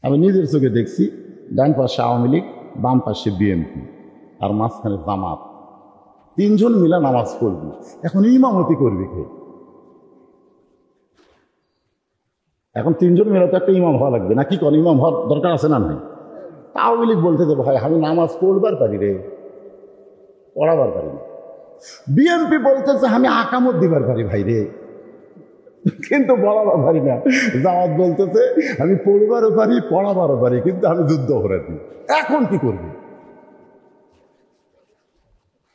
আমি নিজের চোখে দেখছি, ডান পাশে আওয়ামী লীগ, বাম পাশে বিএনপি, আর মাঝখানে জামাত, তিনজন মিলে নামাজ পড়বি। এখন ইমামতি করবি কে? এখন তিনজন মিলে তো একটা ইমাম হওয়া লাগবে না, কি কোন ইমাম হওয়ার দরকার আছে না? নাই। আওয়ামী লীগ বলতে যে ভাই আমি নামাজ পড়বার পারি রে, পড়াবার পারি না। বিএনপি বলতেছে আমি আকামত দিবার পারি ভাই রে, কিন্তু পড়াবার পারি না। জামাত বলতেছে আমি পড়বারও পারি, পড়াবারও পারি, কিন্তু আমি যুদ্ধ অপরাধী। এখন কি করবি?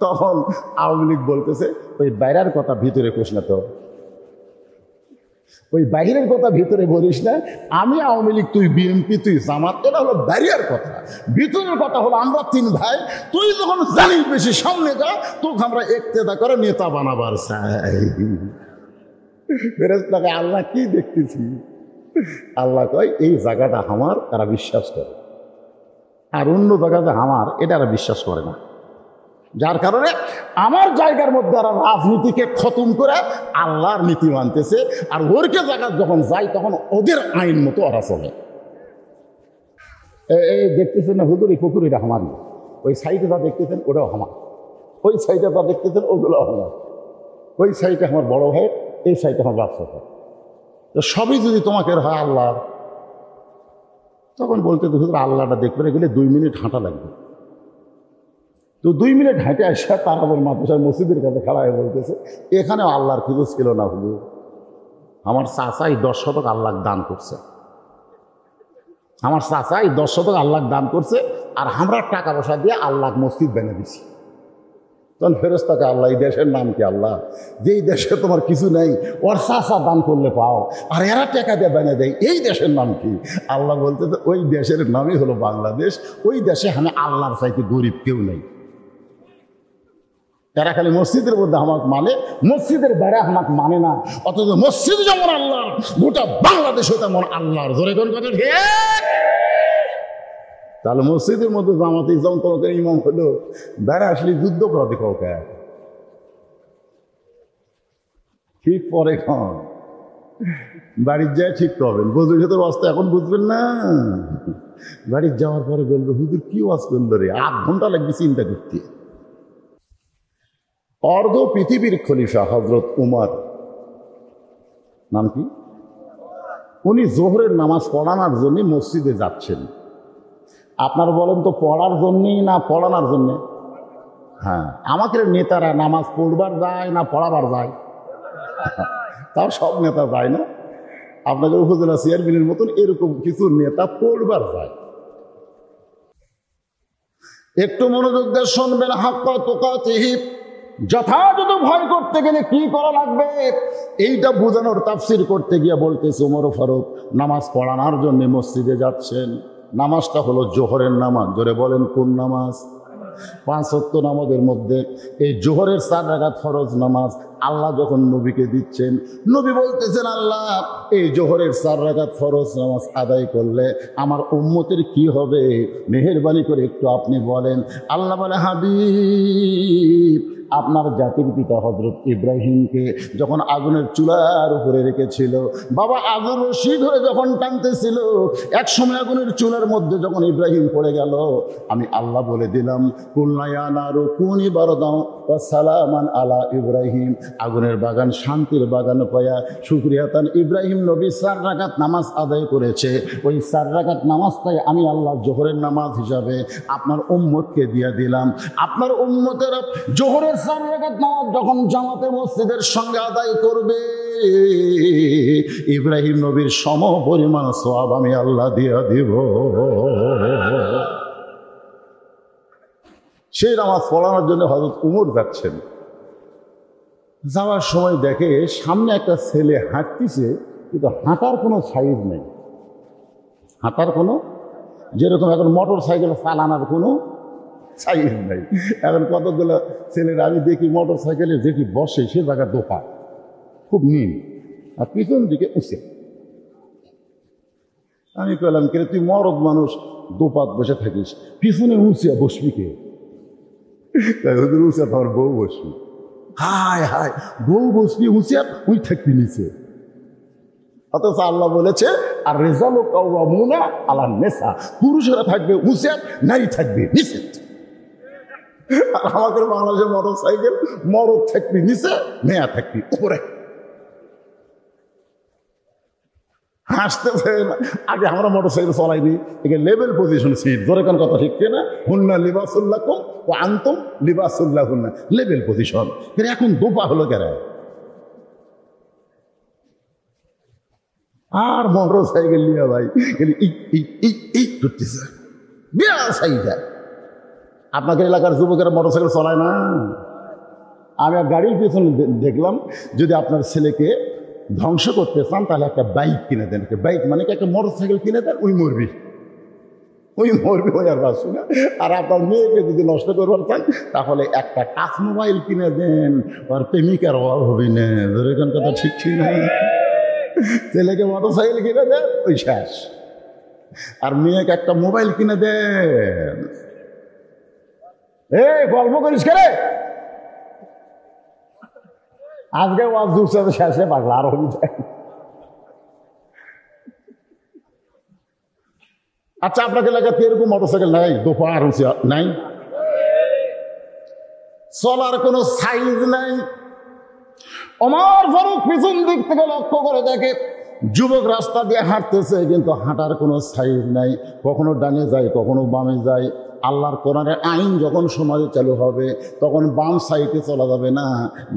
তখন আওয়ামী লীগ বলতেছে ওই বাইরের কথা ভিতরে কোস না, তো ওই বাইরের কথা ভিতরে বলিস না। আমি আওয়ামী লীগ, তুই বিএনপি, তুই জামাত, এটা হলো বাইরের কথা। ভিতরের কথা হলো আমরা তিন ভাই, তুই যখন জানিস বেশি সামনে যা, তোকে আমরা একতেদা করে নেতা বানাবার চাই। ফেরেশতাকে আল্লাহ কি দেখতেছি? আল্লাহ কয় এই জায়গাটা আমার, তারা বিশ্বাস করে, আর অন্য জায়গাতে আমার, এটা এরা বিশ্বাস করে না। যার কারণে আমার জায়গার মধ্যে আর রাজনীতিকে খতম করে আল্লাহর নীতি মানতেছে, আর ওরকে জায়গা যখন যায় তখন ওদের আইন মতো ওরা চলে। এই দেখতেছেন না হুজুর, এই পুকুরিটা আমার, ওই সাইডে যা দেখতেছেন ওটাও আমার, ওই সাইডে যা দেখতেছেন ওগুলো আমার, ওই সাইডে আমার বড় ভাই, এই সাইডে আমার বাচ্চা ভাই, তো সবই যদি তোমাকে হয় আল্লাহ, তখন বলতে হুজুর আল্লাহটা দেখতে গেলে 2 মিনিট হাঁটা লাগবে। তো 2 মিনিট হেঁটে আসা তারাবের মাদ্রাসার মসজিদের কাছে খাড়া হয়ে বলতেছে এখানেও আল্লাহর খুঁজো ছিল না হুজুর, আমার চাচাই 10 শতক আল্লাহ দান করছে, আমার চাচাই 10 শতক আল্লাহ দান করছে, আর আমরা টাকা পয়সা দিয়ে আল্লাহ মসজিদ বেনে দিছি। তখন ফেরেশতাকে আল্লাহ এই দেশের নাম কি? আল্লাহ যেই দেশে তোমার কিছু নেই, ওর চাচা দান করলে পাও, আর এরা টাকা দিয়ে বেনে দেয়, এই দেশের নাম কি? আল্লাহ বলতে ওই দেশের নামই হলো বাংলাদেশ। ওই দেশে আমি আল্লাহর চাইতে গরিব কেউ নেই। তারা খালি মসজিদের মধ্যে আমাকে মানে, মসজিদের বাইরে আমাকে মানে না। অথচ মসজিদ যেমন আল্লাহর, গোটা বাংলাদেশও তেমন আল্লাহর। ধরে কোন কথা ঠিক? তাহলে মসজিদের মধ্যে জামাতে যেমন তোমাকে ইমাম হলো, বাইরে আসলে যুদ্ধ করাতে কাউকে ঠিক পরে খান বাড়ির যায় ঠিক পাবেন। বুঝুর সাথে অবস্থা এখন বুঝবেন না, বাড়ির যাওয়ার পরে বলবে হুজুর কি ওয়াজ করলো রে, 8 ঘন্টা লাগবে চিন্তা করতে। অর্ধ পৃথিবীর খলিফা হযরত উমর, নাম কি, উনি জোহরের নামাজ পড়ানোর জন্য মসজিদে যাচ্ছেন। আপনার বলেন তো পড়ার জন্যই না পড়ানোর জন্যে? হ্যাঁ, আমাদের নেতারা নামাজ পড়বার যায় না পড়াবার যায়? তাও সব নেতা যায় না। আপনাদের উপজেলা চেয়ারম্যানের মতন এরকম কিছু নেতা পড়বার যায়। একটু মনোযোগ দিয়ে শুনবেন। হাক্কা তুকাতিহি, যথাযথ ভয় করতে গেলে কি করা লাগবে এইটা বোঝানোর তাফসির করতে গিয়ে বলতেছে ওমর ফারুক নামাজ পড়ানোর জন্য মসজিদে যাচ্ছেন। নামাজটা হলো জোহরের নামাজ। জোরে বলেন কোন নামাজ? 5 ওয়াক্ত নামাজের মধ্যে এই জোহরের 4 রাকাত ফরজ নামাজ আল্লাহ যখন নবীকে দিচ্ছেন, নবী বলতেছেন আল্লাহ এই জোহরের 4 রাকাত ফরজ নামাজ আদায় করলে আমার উম্মতের কি হবে, মেহেরবানি করে একটু আপনি বলেন। আল্লাহ বলে হাবিব, আপনার জাতির পিতা হযরত ইব্রাহিমকে যখন আগুনের চুলার উপরে রেখেছিল, বাবা আগুন রশি ধরে যখন টানতেছিল, এক সময় আগুনের চুলার মধ্যে যখন ইব্রাহিম পড়ে গেল, আমি আল্লাহ বলে দিলাম কুলনা ইয়া নারু কুনি বারদান ওয়া সালামান আলা ইব্রাহিম। আগুনের বাগান শান্তির বাগান পায়া শুকরিয়াতান ইব্রাহিম নবী 4 রাকাত নামাজ আদায় করেছে। ওই 4 রাকাত নামাজটাই আমি আল্লাহ জোহরের নামাজ হিসাবে আপনার উম্মতকে দিয়ে দিলাম। আপনার উম্মতের জোহরের 4 রাকাত নামাজ যখন জামাতে মসজিদের সঙ্গে আদায় করবে, ইব্রাহিম নবীর সম পরিমাণ সওয়াব আমি আল্লাহ দিয়ে দিব। সেই নামাজ পড়ানোর জন্য হযরত উমর যাচ্ছেন। যাওয়ার সময় দেখে সামনে একটা ছেলে হাঁটতেছে, কিন্তু হাঁটার কোনো সাইজ নেই, হাঁটার কোনো, যেরকম এখন মোটর সাইকেল চালানোর কোনো সাইজ নেই। এখন কতগুলো ছেলেরা আমি দেখি মোটর সাইকেলে যেটি বসে সে জায়গা দোপা খুব নিম, আর পিছন দিকে উঁচে। আমি কইলাম কে তুই মরদ মানুষ, দোপাত বসে থাকিস, পিছনে উঁচে বসবি কে? উঁচে তোমার বউ বসবি। হায় হায়, বউ বসবি উঁচে, উই থাকবি নিচে। অথচ আল্লাহ বলেছে আর রেজালু কাওয়ামুনা আলা নেসা, পুরুষেরা থাকবে উঁচে, নারী থাকবে নিচে। আর আমাদের বাংলাদেশের মোটর সাইকেল মরদ থাকবি নিচে, মেয়া থাকবি উপরে। হাসতেছে আগে আমরা মোটর সাইকেল চলাইনি, একে লেভেল পজিশন সিট, ধরে কোন কথা ঠিক না, হুন্না লিবাসুল্লাকুম ও আনতুম লিবাসুল্লাহ হুন্না, লেভেল পজিশন। এখন দোপা হলো কেন? আর মোটর সাইকেল নিয়ে ভাই করতেছে বিরাট সাইকেল। আপনাদের এলাকার যুবকেরা মোটর সাইকেল চলায় না? আমি গাড়ির পিছনে দেখলাম, যদি আপনার ছেলেকে ধ্বংস করতে চান তাহলে একটা বাইক কিনে দেন। বাইক মানে কি, একটা মোটর সাইকেল কিনে দেন, ওই মরবি ওই আর বাঁচবি না। আর আপনার মেয়েকে যদি নষ্ট করবার চান তাহলে একটা টাচ মোবাইল কিনে দেন, আর প্রেমিকার অভাব হবে না। এরকম কথা ঠিক ছিল না? ছেলেকে মোটর সাইকেল কিনে দেন, ওই শেষ। আর মেয়েকে একটা মোবাইল কিনে দেন। এই গল্প করিস কে রে? আজকে ওয়াজ দুঃখে শেষে পাগলা আর হবি যায়। আচ্ছা, আপনাকে এলাকাতে এরকম মোটরসাইকেল নাই, দোপা আর নাই, চলার কোনো সাইজ নাই। ওমর ফারুক পিছন দিক থেকে লক্ষ্য করে দেখে যুবক রাস্তা দিয়ে হাঁটতেছে, কিন্তু হাঁটার কোনো সাইজ নাই, কখনো ডানে যায় কখনো বামে যায়। আল্লাহর কোরআনের আইন যখন সমাজে চালু হবে তখন বাম সাইডে চলা যাবে না,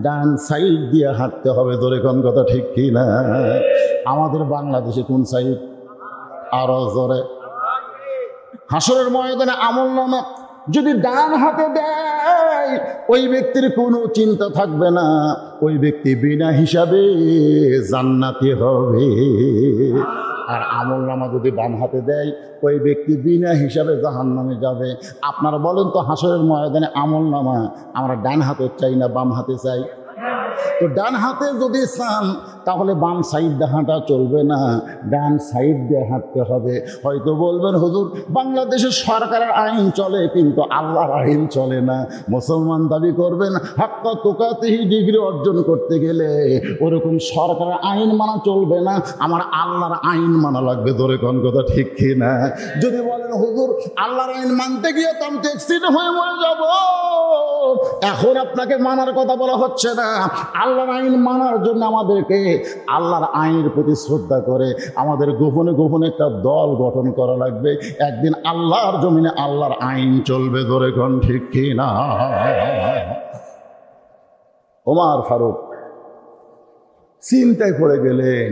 ডান সাইড দিয়ে হাঁটতে হবে। ধরে কোন কথা ঠিক কি না? আমাদের বাংলাদেশে কোন সাইড? আরো জোরে। হাসরের ময়দানে আমলনামা যদি ডান হাতে দেয়, ওই ব্যক্তির কোনো চিন্তা থাকবে না, ওই ব্যক্তি বিনা হিসাবে জান্নাতি হবে। আর আমলনামা যদি বাম হাতে দেয়, ওই ব্যক্তি বিনা হিসাবে জাহান্নামে যাবে। আপনারা বলেন তো, হাসরের ময়দানে আমলনামা আমরা ডান হাতে চাই না বাম হাতে চাই? তো ডান হাতে যদি চান তাহলে বাম সাইড দিয়ে হাঁটা চলবে না, ডান সাইড দিয়ে হাঁটতে হবে। হয়তো বলবেন, হুজুর বাংলাদেশের সরকারের আইন চলে কিন্তু আল্লাহর আইন চলে না। মুসলমান দাবি করবেন হাক্কা তুকাতিহি ডিগ্রি অর্জন করতে গেলে ওরকম সরকারের আইন মানা চলবে না, আমার আল্লাহর আইন মানা লাগবে। ধরে কোন কথা ঠিক কি না? যদি বলেন হুজুর আল্লাহর আইন মানতে গিয়ে তো আমি অ্যাক্সিডেন্ট হয়ে মরে যাব, এখন আপনাকে মানার কথা বলা হচ্ছে না। আল্লাহর আইন মানার জন্য আমাদেরকে আল্লাহর আইনের প্রতি শ্রদ্ধা করে আমাদের গোপনে গোপনে একটা দল গঠন করা লাগবে। একদিন আল্লাহর জমিনে আল্লাহর আইন চলবে। ধরে কোন ঠিক কি না? ওমর ফারুক চিন্তায় পড়ে গেলেন,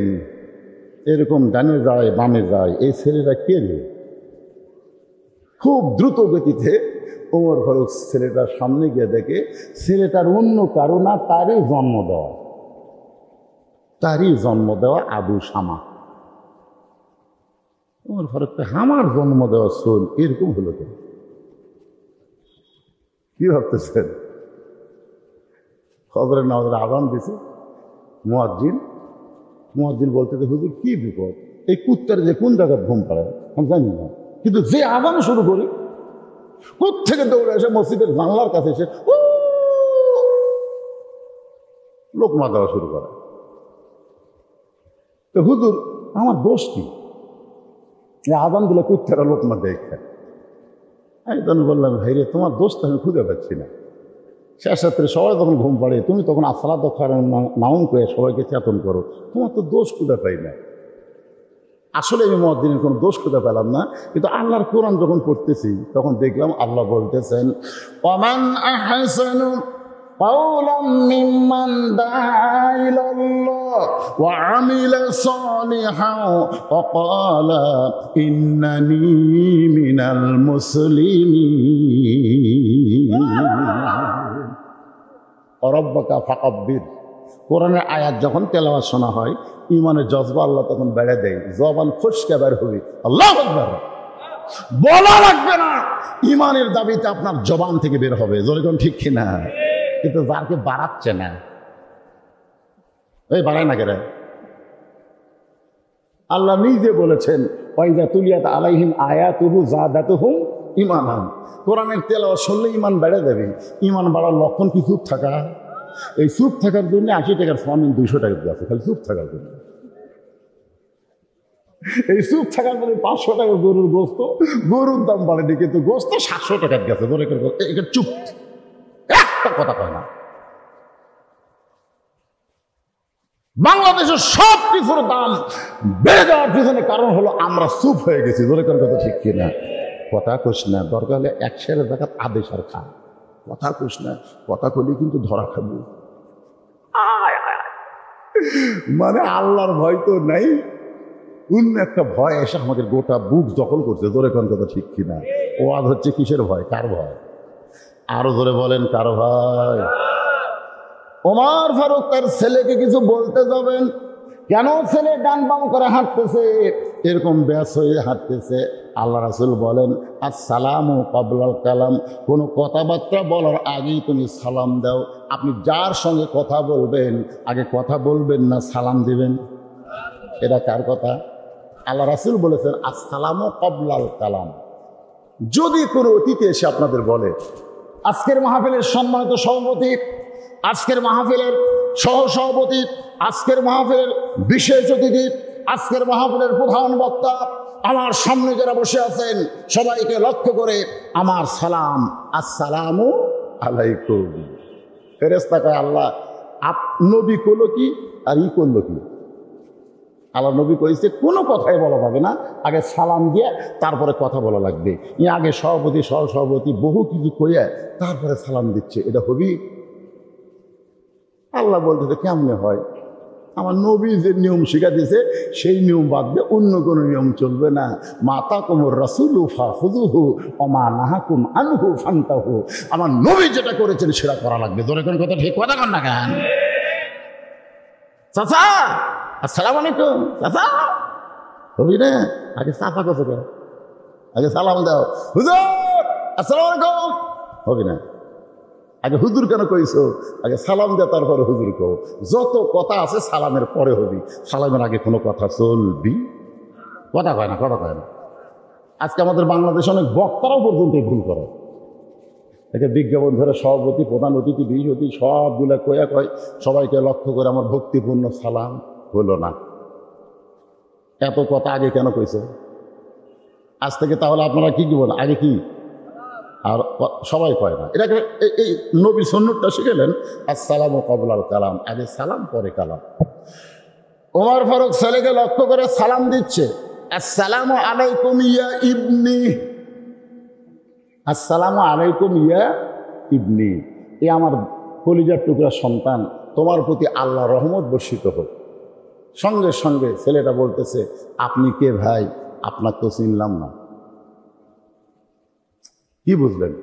এরকম ডানে যায় বামে যায়, এই ছেলেটা কে রে? খুব দ্রুত গতিতে ওমর ফারুক ছেলেটার সামনে গিয়ে দেখে ছেলেটার অন্য কারো না, তারই জন্ম দেওয়া আবু শামা। ওমর ফারুককে আমার জন্ম দেওয়া সোল এরকম হলো কেন? কি ভাবতেছেন? ফজরের নামাজের আযান দিছে, মুয়াজ্জিন বলতে হুজুর কি বিপদ, এই কুত্তার যে কোন জায়গায় ঘুম পাড়ায় আমি জানি না, কিন্তু যে আযান শুরু করি কোত্থেকে দৌড়ে এসে মসজিদের জানলার কাছে এসে লোকমা দেওয়া শুরু করে। তো হুজুর আমার দোষ কি? আযান দিলে কুত্তারা লোকমা দেখে। আমি তখন বললাম, ভাই রে তোমার দোষ তো আমি খুঁজে পাচ্ছি না। শেষ রাত্রে সবাই যখন ঘুম পাড়ে তুমি তখন আসসালাতু নাউম করে সবাইকে চেতন করো, তোমার তো দোষ খুঁজে পাই না। আসলে আমি মুয়াজ্জিনের কোনো দোষ খুঁজে পেলাম না, কিন্তু আল্লাহর কোরআন যখন পড়তেছি তখন দেখলাম আল্লাহ বলতেছেন, ওয়ামান আহসানু কাওলাম মিম্মান দাআ ইলাল্লাহ ওয়া আমিলা সালিহান ওয়া ক্বালা ইন্নানী মিনাল মুসলিমিন। রব্বাকা ফাকাব্বির। কোরআনের আয়াত যখন তেলাওয়াত শোনা হয় ইমানের জজবা আল্লাহ তখন বেড়ে দেয়, জবান ফসকে বের হবে আল্লাহু আকবার, বলা লাগবে না, ইমানের দাবিতে আপনার জবান থেকে বের হবে। যেরকম ঠিক কিনা? কিন্তু যারকে বাড়াচ্ছে না, এই বাড়ায় না কেন? আল্লাহ নিজে বলেছেন, ওয়াইজা তুলিয়াত আলাইহিম আয়াতুহু যাদাতুহুম ঈমানান। কোরআনের তেলাওয়াত শুনলে ইমান বেড়ে যাবে। ইমান বাড়ার লক্ষণ কি চুপ থাকা? এই চুপ থাকার জন্য 80 টাকার ফর্ম 200 টাকা দিয়ে আছে, খালি চুপ থাকার জন্য। এই চুপ থাকার পরে 500 টাকা গরুর গোস্ত, গরুর দাম বাড়েনি কিন্তু গোস্ত 700 টাকার গেছে। এটা চুপ, একটা কথা কয় না। বাংলাদেশের সব কিছুর দাম বেড়ে যাওয়ার পিছনে কারণ হলো আমরা চুপ হয়ে গেছি। ধরে করে কথা ঠিক কিনা? কথা কইস না, দরকার হলে 1 সেরের জায়গায় আদেশ আর খা। কথা কইস না, কথা কইলে কিন্তু ধরা খাবো। মানে আল্লাহর ভয় তো নাই, অন্য একটা ভয় এসে আমাদের গোটা বুক দখল করছে। ধরে কোন কথা ঠিক কিনা? ওয়াজ হচ্ছে কিসের ভয়? কার ভয়? আরো ধরে বলেন, কার ভয়? ওমর ফারুক তার ছেলেকে কিছু বলতে যাবেন, কেন ছেলে ডান বাম করে হাঁটতেছে, এরকম ব্যাস হয়ে হাঁটতেছে। আল্লাহ রাসূল বলেন, আসসালামু ক্বাবলাল কালাম, কোনো কথাবার্তা বলার আগেই তুমি সালাম দাও। আপনি যার সঙ্গে কথা বলবেন আগে কথা বলবেন না সালাম দিবেন। এটা কার কথা? আল্লাহ রাসূল বলেছেন, আসসালামু ক্বাবলাল কালাম। যদি কোনো অতিথি এসে আপনাদের বলে, আজকের মাহফিলের সম্মানিত সভাপতি, আজকের মাহফিলের সহসভাপতি, আজকের মাহফিলের বিশেষ অতিথি, আজকের মাহফিলের প্রধান বক্তা, আমার সামনে যারা বসে আছেন সবাইকে লক্ষ্য করে আমার সালাম, আসসালামু আলাইকুম। ফেরেশতা কয়, আল্লাহ নবী করলো কি আর ই করলো কি? আল্লাহ নবী কইছে কোনো কথাই বলা যাবে না, আগে সালাম দিয়ে তারপরে কথা বলা লাগবে। আগে সভাপতি সহসভাপতি বহু কিছু কইয়া তারপরে সালাম দিচ্ছে, এটা হবি? আল্লাহ বলতেছে কেমনে হয়? আমার নবী যে নিয়ম শিখা দিয়েছে সেই নিয়ম বাদ দিয়ে অন্য কোনো নিয়ম চলবে না। মাতা কুমুর রাসূলু ফাখুযুহু ওয়া মা নাহাকুম আনহু ফান্তাহু। আমার নবী যেটা করেছেন সেটা করা লাগবে। ধরে কোন কথা ঠিক কথা কন না কেন? চাচা আসসালামু আলাইকুম। চাচা হবি না? আগে চাচা কথা কও, আগে সালাম দাও। হুজুর আসসালামু আলাইকুম হবি না? আগে হুজুর কেন কইছো? আগে সালাম দে তারপরে হুজুর কও। যত কথা আছে সালামের পরে হবি, সালামের আগে কোনো কথা চলবি? কথা কয় না, কথা কয় না। আজকে আমাদের বাংলাদেশে অনেক বক্তারাও পর্যন্ত ভুল করে। একে বিজ্ঞাপন ধরে সভাপতি, প্রধান অতিথি, বিশেষ অতিথি সবগুলো কয়া কয় সবাইকে লক্ষ্য করে আমার ভক্তিপূর্ণ সালাম হলো না। এত কথা আগে কেন কইছে? আজ থেকে তাহলে আপনারা কি বলেন? আগে কি? আর সবাই কয় না। এটাকে এই নবীর সুন্নতটা শিখেলেন, আসসালামু ক্বাবলাল কালাম, আগে সালাম পরে কালাম। ওমর ফারুক ছেলেকে লক্ষ্য করে সালাম দিচ্ছে, আসসালামু আলাইকুম ইয়া ইবনি, আসসালামু আলাইকুম ইয়া ইবনি, এ আমার কলিজার টুকরা সন্তান, তোমার প্রতি আল্লাহ রহমত বর্ষিত হোক। সঙ্গে সঙ্গে ছেলেটা বলতেছে, আপনি কে ভাই? আপনার তো চিনলাম না। কি বুঝলেন?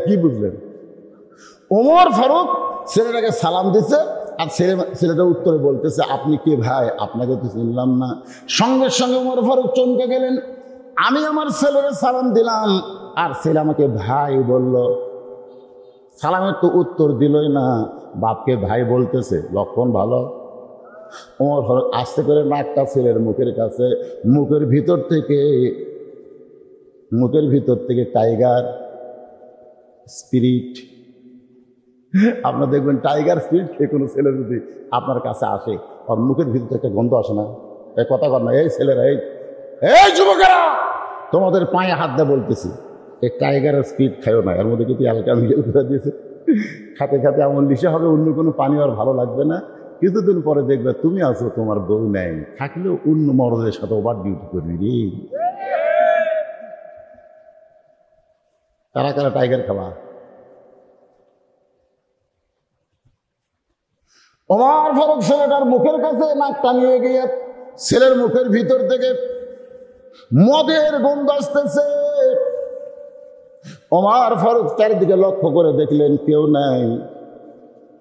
কি বুঝলেন? ওমর ফারুক ছেলেটাকে সালাম দিচ্ছে আর ছেলেটা উত্তরে বলতেছে, আপনি কে ভাই? আপনাকে তো চিনলাম না। সঙ্গে সঙ্গে ওমর ফারুক চমকে গেলেন। আমি আমার ছেলের সালাম দিলাম আর ছেলে আমাকে ভাই বলল। সালামের তো উত্তর দিলই না, বাপকে ভাই বলতেছে। লক্ষণ ভালো। ওমর ফারুক আস্তে করে নাকটা ছেলের মুখের কাছে, মুখের ভিতর থেকে টাইগার স্পিরিট। আপনার দেখবেন টাইগার স্পিরিট খেয়ে কোনো ছেলে যদি আপনার কাছে আসে, আর মুখের ভিতরে একটা গন্ধ আসে না? এই কথা কর না, এই ছেলেরা, এই যুবকেরা, তোমাদের পায়ে হাত দিয়ে বলতেছি, এই টাইগারের স্পিরিট খাইও না। এর মধ্যে কিন্তু হালকা মিল করে দিয়েছে। খাতে খাতে এমন লিশে হবে, অন্য কোনো পানি আর ভালো লাগবে না। কিছুদিন পরে দেখবে তুমি আছো, তোমার বউ নেই, থাকলেও অন্য মরদের সাথে ওভার ডিউটি করবি রে। কারা কারা টাইগার খাবা? ওমর ফারুক ছেলেটার মুখের কাছে নাকটা নিয়ে গিয়ে ছেলের মুখের ভিতর থেকে মদের গন্ধ আসতেছে। ওমর ফারুক চারিদিকে লক্ষ্য করে দেখলেন কেউ নাই,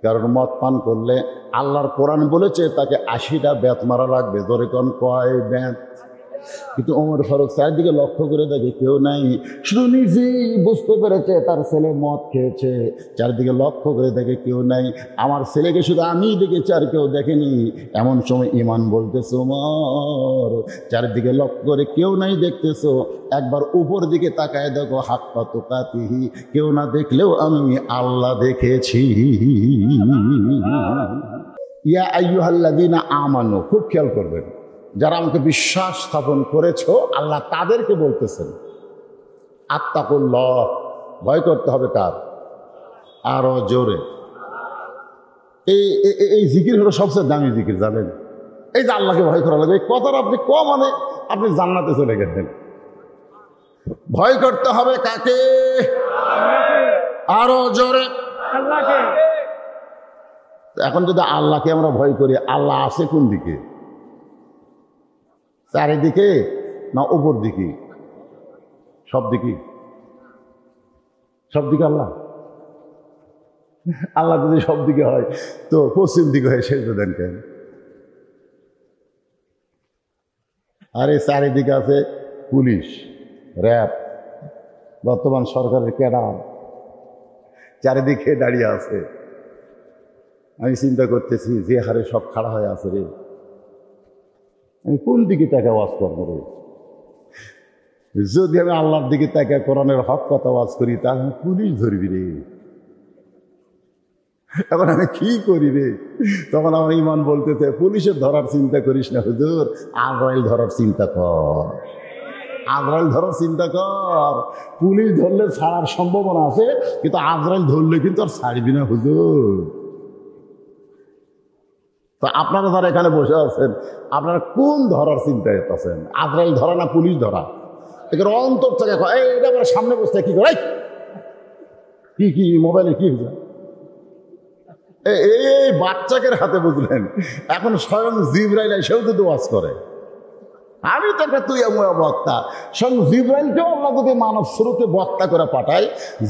কারণ মদ পান করলে আল্লাহর কোরআন বলেছে তাকে 80টা বেত মারা লাগবে। ধরে কোন কয় বেত? কিন্তু ওমর ফারুক চারিদিকে লক্ষ্য করে দেখে কেউ নাই। শুধু নিজেই বুঝতে পেরেছে তার ছেলে মদ খেয়েছে। চারিদিকে লক্ষ্য করে দেখে কেউ নাই। আমার ছেলেকে শুধু আমিই দেখেছি, আর কেউ দেখেনি। এমন সময় ইমান বলতেছে, ওমর চারিদিকে লক্ষ্য করে কেউ নাই দেখতেছো, একবার উপর দিকে তাকায় দেখো, হাক্কা তুকাতিহি, কেউ না দেখলেও আমি আল্লাহ দেখেছি। ইয়া আইয়ুহাল্লাযীনা আমানু, খুব খেয়াল করবেন, যারা আমাকে বিশ্বাস স্থাপন করেছো, আল্লাহ তাদেরকে বলতেছেন আত্তাকুল্লাহ, ভয় করতে হবে কার? আরো জোরে। এই জিকির হলো সবচেয়ে দামি জিকির, জানেন? এই যে আল্লাহকে ভয় করা লাগবে, এই কথাটা আপনি মানে আপনি জান্নাতে চলে গেলেন। ভয় করতে হবে কাকে? আরো জোরে। এখন যদি আল্লাহকে আমরা ভয় করি, আল্লাহ আছে কোন দিকে? চারিদিকে না উপর দিকে? সব দিকে। সব দিকে আল্লাহ। আল্লাহ যদি সব দিকে হয় তো পশ্চিম দিকে হয় শেষ দেন কেন? আরে চারিদিকে আছে পুলিশ, র্যাব, বর্তমান সরকারের ক্যাডার চারিদিকে দাঁড়িয়ে আছে। আমি চিন্তা করতেছি যে হারে সব খাড়া হয়ে আছে রে, আমি কোন দিকে তাকে ওয়াজ করবো রে? যদি আমি আল্লাহর দিকে তাকে কোরআনের হক কথা ওয়াজ করি তাহলে পুলিশ ধরবি রে। এখন আমি কি করি রে? তখন আমার ইমান বলতেছে পুলিশের ধরার চিন্তা করিস না হুজুর, আজরাইল ধরার চিন্তা কর। আজরাইল ধরার চিন্তা কর। পুলিশ ধরলে ছাড়ার সম্ভাবনা আছে, কিন্তু আজরাইল ধরলে কিন্তু আর ছাড়বি না হুজুর। তো আপনারা যারা এখানে বসে আছেন, আপনারা কোন ধরার চিন্তায় আছেন? আজরাইল ধরা না পুলিশ ধরা? এখানে অন্তর থেকে এটা আমার সামনে বসতে কি করে, কি মোবাইলে কি হয়েছে? এই বাচ্চাকের হাতে বুঝলেন, এখন স্বয়ং জিবরাইল এসেও যদি ওয়াজ করে। আমি তো একটা তুই বক্তা, স্বয়ং জিবরাইলকেও আল্লাহ যদি মানব স্রোতে বক্তা করে পাঠায়,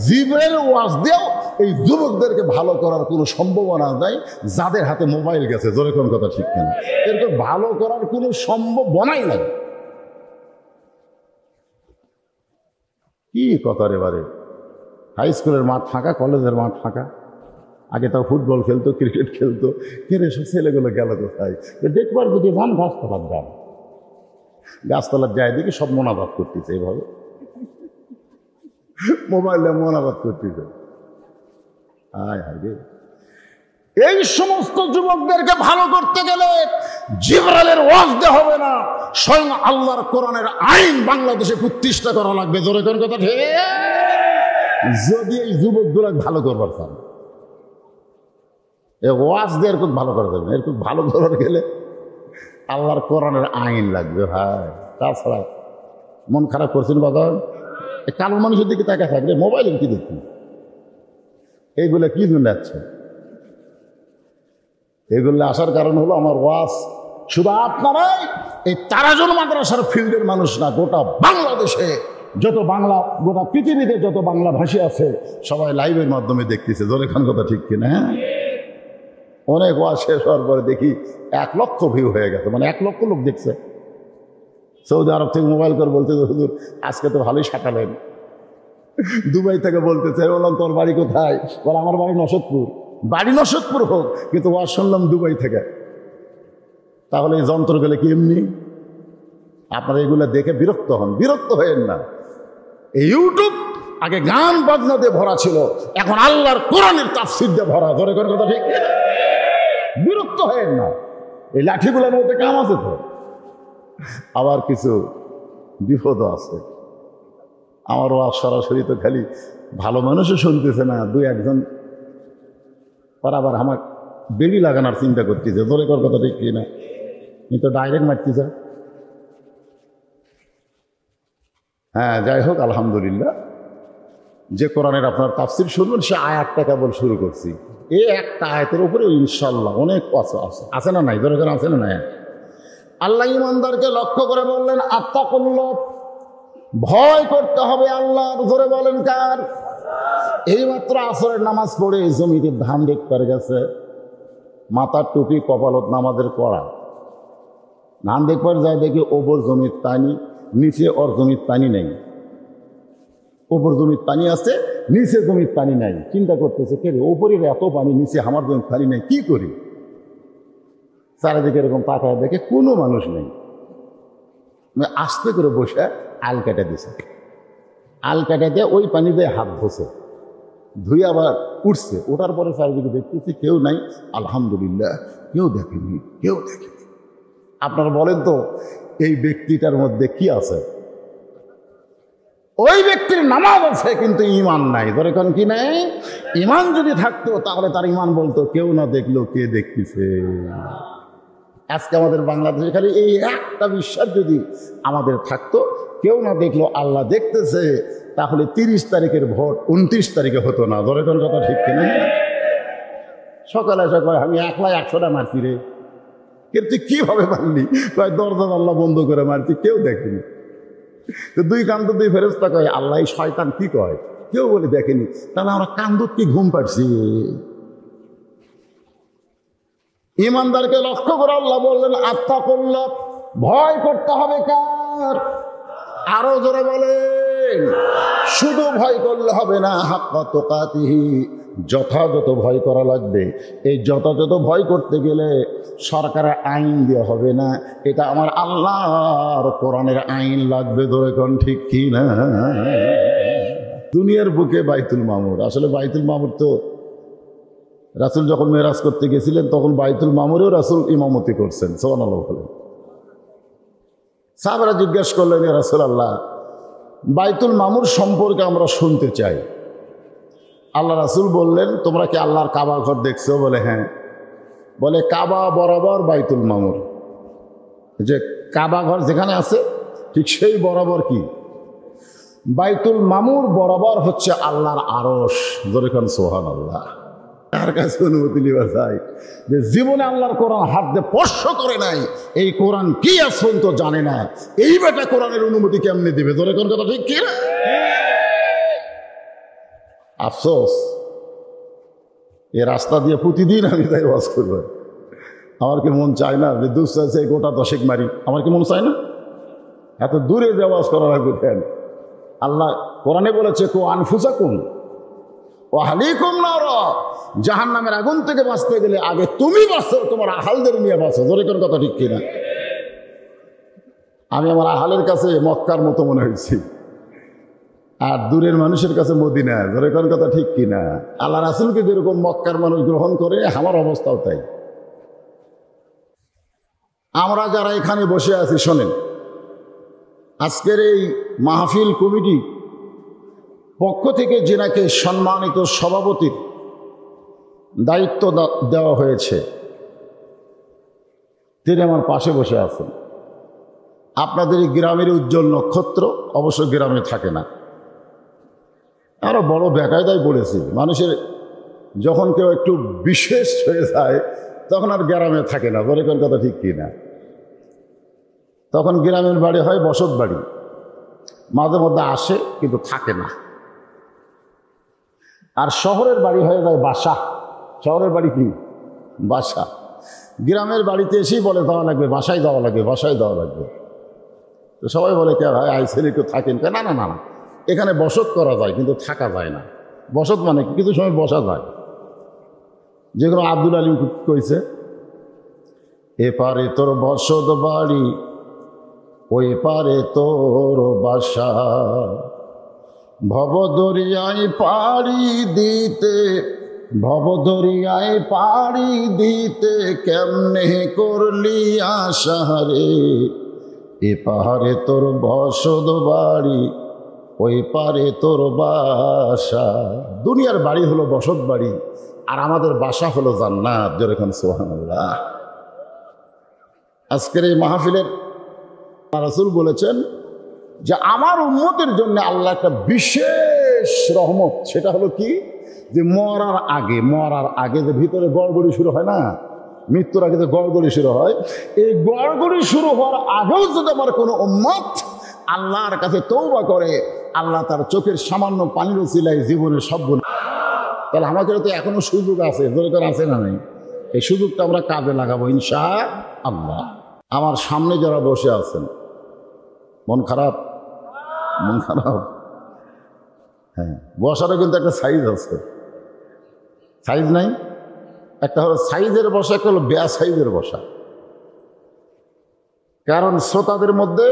জিবরাইল ওয়াজ দিয়েও এই যুবকদেরকে ভালো করার কোনো সম্ভাবনা নাই যাদের হাতে মোবাইল গেছে। জোরে কোন কথা ঠিক কেন? এরকম ভালো করার কোনো সম্ভাবনাই নাই। কি কথা রে বারে? হাই স্কুলের মাঠ ফাঁকা, কলেজের মাঠ ফাঁকা। আগে তাও ফুটবল খেলতো, ক্রিকেট খেলতো, কেড়ে সব ছেলেগুলো গেল কোথায়? দেখবার যদি যান গাছতলার যান, গাছতলার যায় দেখি সব মোনাজাত করতেছে, এইভাবে মোবাইলে মোনাজাত করতেছে। এই সমস্ত যুবকদেরকে ভালো করতে গেলে জিবরাইলের ওয়াজ দেওয়া হবে না, স্বয়ং আল্লাহর কোরআনের আইন বাংলাদেশে প্রতিষ্ঠা করা লাগবে। জোরে কোন কথা ঠিক? যদি এই যুবকগুলো ভালো করবার চান, ওয়াজ দিয়ে এরকম ভালো করা যাবে না। এরকম ভালো করার গেলে আল্লাহর কোরআনের আইন লাগবে ভাই। তাছাড়া মন খারাপ করছেন বাবা, কালো মানুষের দিকে তাকা থাকলে মোবাইলের কি দেখি? এইগুলো কি জন্য যাচ্ছে? এগুলো আসার কারণ হলো আমার ওয়াজ শুধু আপনারাই, এই তারাজুল মাদ্রাসার ফিল্ডের মানুষ না, গোটা বাংলাদেশে যত বাংলা, গোটা পৃথিবীতে যত বাংলা ভাষী আছে সবাই লাইভের মাধ্যমে দেখতেছে। জোরে খান কথা ঠিক কিনা? হ্যাঁ, অনেক ওয়াজ শেষ হওয়ার পরে দেখি 1 লক্ষ ভিউ হয়ে গেছে, মানে 1 লক্ষ লোক দেখছে। সৌদি আরব থেকে মোবাইল করে বলতেছে হুজুর আজকে তো ভালোই সাঁটালেন। দুবাই থেকে বলতেছে, বললাম তোর বাড়ি কোথায়? বলে আমার বাড়ি নশদপুর। বাড়ি নশদপুর হোক, কিন্তু ওয়াজ শুনলাম দুবাই থেকে। তাহলে এই যন্ত্র গেলে কি এমনি? আপনারা এগুলো দেখে বিরক্ত হন, বিরক্ত হয়েন না। এই ইউটিউব আগে গান বাজনা দিয়ে ভরা ছিল, এখন আল্লাহর কোরআনের তাফসীর দিয়ে ভরা। ধরে কোন কথা ঠিক? বিরক্ত হয়েন না, এই লাঠিগুলোর মধ্যে কাম আছে তো। আবার কিছু বিপদও আছে। আমার ওয়াজ সরাসরি তো খালি ভালো মানুষও শুনতেছে না, 2-1 পর আবার আমার বেড়ি লাগানোর চিন্তা করতেছে। ধরে কর কথা ঠিক কিনা? কিন্তু ডাইরেক্ট মারতেছে। হ্যাঁ, যাই হোক, আলহামদুলিল্লাহ, যে কোরআনের আপনার তাফসীর শুনবেন সে আয়াতটা কেবল শুরু করছি। এই একটা আয়াতের উপরে ইনশাল্লাহ অনেক আছে না নাই? ধরে আছে না নাই? আল্লাহ ইমানদারকে লক্ষ্য করে বললেন আত্তাকুল্লাহ, ভয় করতে হবে আল্লাহর। ধরে বলেন কার? এইমাত্র আসরের নামাজ পড়ে জমিতে ধান দেখতে গেছে, মাথার টুপি, কপালত নামাজের পড়া, ধান দেখবার যায় দেখি ওপর জমির পানি, নিচে ওর জমির পানি নেই। ওপর জমির পানি আছে, নিচে জমির পানি নাই। চিন্তা করতেছে কে রে, ওপরের এত পানি, নিচে আমার জমির পানি নেই, কি করি? চারিদিকে এরকম তাকায় দেখে কোনো মানুষ নেই। আস্তে করে বসে আল কেটে দিছে। আল কেটে দিয়ে ওই পানি দিয়ে হাত ধোছে, ধুয়ে আবার উঠছে। ওঠার পরে চারিদিকে দেখতেছি কেউ নাই। আলহামদুলিল্লাহ, কেউ দেখেনি, কেউ দেখেনি। আপনারা বলেন তো এই ব্যক্তিটার মধ্যে কি আছে? ওই ব্যক্তির নামাজ আছে কিন্তু ঈমান নাই। ধরে কোন কি নাই? ঈমান যদি থাকতো তাহলে তার ঈমান বলতো কেউ না দেখলো কে দেখতেছে। আজকে আমাদের বাংলাদেশে খালি এই একটা বিশ্বাস যদি আমাদের থাকতো, কেউ না দেখলো আল্লাহ দেখতেছে, তাহলে 30 তারিখের ভোট 29 তারিখে হতো না। ধরে কোন কথা ঠিক কিনা? সকালে সকালে আমি একলা 100টা মারছি রে, কিন্তু কিভাবে মারলি? দরজা আল্লাহ বন্ধ করে মারছি, কেউ দেখেনি। তো দুই কান্ত দুই ফেরেশতা কয় আল্লাহ শয়তান কি কয়, কেউ বলে দেখেনি। তাহলে আমরা কান্দুত কি ঘুম পাচ্ছি? ইমানদারকে লক্ষ্য করে আল্লাহ বললেন আত্তাকুল্লাহ, ভয় করতে হবে কার? আরো জোরে বলেন। শুধু ভয় করলে হবে না, হাক্কা তুকাতিহি, যথাযথ ভয় করা লাগবে। এই যথাযথ ভয় করতে গেলে সরকারের আইন দেওয়া হবে না, এটা আমার আল্লাহর কোরআনের আইন লাগবে। ধরে কোন ঠিক কি না? দুনিয়ার বুকে বাইতুল মামুর, আসলে বাইতুল মামুর তো রাসূল যখন মেরাজ করতে গেছিলেন তখন বাইতুল মামুরেও রাসূল ইমামতি করছেন। সুবহানাল্লাহ বলেন। সাহাবারা জিজ্ঞেস করলেন ইয়া রাসূলুল্লাহ, বাইতুল মামুর সম্পর্কে আমরা শুনতে চাই। আল্লাহ রাসূল বললেন তোমরা কি আল্লাহর কাবা ঘর দেখছো? বলে হ্যাঁ। বলে কাবা বরাবর বাইতুল মামুর, যে কাবা ঘর যেখানে আছে ঠিক সেই বরাবর কি বাইতুল মামুর বরাবর হচ্ছে আল্লাহর আরশ। ধরে কোন সুবহানাল্লাহ। তার কাছে অনুমতি নিবা যায় যে জীবনে আল্লাহর কোরআন হাত দিয়ে স্পর্শ করে নাই, এই কোরআন কি আসুন তো জানে না, এই বেটা কোরআনের অনুমতি কেমনে দিবে? ধরে কোন কথা ঠিক কি না? আফসোস, এ রাস্তা দিয়ে প্রতিদিন আমি তাই ওয়াজ করবো। আমার কি মন চায় না যে দুঃখ চাইছে গোটা 10 মারি? আমার কি মন চায় না? এত দূরে যে ওয়াজ করা লাগবে কেন? আল্লাহ কোরআনে বলেছে কো আনফুসাকুম ও আহলিকুম নার, জাহান্নামের আগুন থেকে বাঁচতে গেলে আগে তুমি বাঁচো, তোমার আহালদের নিয়ে বাঁচো। ধরে কোন কথা ঠিক কিনা? আমি আমার আহালের কাছে মক্কার মতো মনে হয়েছি, আর দূরের মানুষের কাছে মদিনা। ধরে কোন কথা ঠিক কিনা? আল্লাহ রাসূলকে যেরকম মক্কার মানুষ গ্রহণ করে, আমার অবস্থাও তাই। আমরা যারা এখানে বসে আছি শোনেন, আজকের এই মাহফিল কমিটি পক্ষ থেকে যেনাকে সম্মানিত সভাপতির দায়িত্ব দেওয়া হয়েছে, তিনি আমার পাশে বসে আছেন। আপনাদের এই গ্রামের উজ্জ্বল নক্ষত্র অবশ্য গ্রামে থাকে না, আরো বড় বেকায়দায় পড়েছি। মানুষের যখন কেউ একটু বিশেষ হয়ে যায় তখন আর গ্রামে থাকে না। বলে কোন কথা ঠিক কিনা? তখন গ্রামের বাড়ি হয় বসত বাড়ি, মাঝে মধ্যে আসে কিন্তু থাকে না। আর শহরের বাড়ি হয়ে যায় বাসা। শহরের বাড়ি কি? বাসা। গ্রামের বাড়িতে এসেই বলে দেওয়া লাগবে, বাসায় দেওয়া লাগবে, বাসায় দেওয়া লাগবে। তো সবাই বলে কে ভাই আইসেন একটু থাকেন? না না না না, এখানে বসত করা যায় কিন্তু থাকা যায় না। বসত মানে কিছু সময় বসা যায়, যেগুলো আব্দুল আলিম কইছে, এপারে তোর বসত বাড়ি, ওই পারে তোর বাসা, ভবদরিয়ায় পাড়ি দিতে, ভবদরিয়ায় পাড়ি দিতে কেমনে করলি আশা রে, এ পাহাড়ে তোর বসত বাড়ি, ওই পারে তোর বাসা। দুনিয়ার বাড়ি হলো বসত বাড়ি, আর আমাদের বাসা হলো জান্নাত। যেরকম সুবহানাল্লাহ। আজকের এই মাহফিলের রাসূল বলেছেন যে আমার উম্মতের জন্য আল্লাহ একটা বিশেষ রহমত, সেটা হলো কি, যে মরার আগে যে ভিতরে গড়গড়ি শুরু হয় না, মৃত্যুর আগে যে গড়গড়ি শুরু হয়, এই গড়গড়ি শুরু হওয়ার আগেও যদি আমার কোনো উম্মত আল্লাহর কাছে তওবা করে, আল্লাহ তার চোখের সামান্য পানির উসিলায় জীবনের সব গুনাহ, তাহলে আমাদের তো এখনো সুযোগ আছে। দরকার আছে না নাই? এই সুযোগটা আমরা কাজে লাগাবো ইনশাআল্লাহ। আমার সামনে যারা বসে আছেন, মন খারাপ? মন খারাপ? হ্যাঁ, বসারও কিন্তু একটা সাইজ আছে। সাইজ নাই? একটা হলো সাইজের বসা, একটা হলো বেয়া সাইজের বসা। কারণ শ্রোতাদের মধ্যে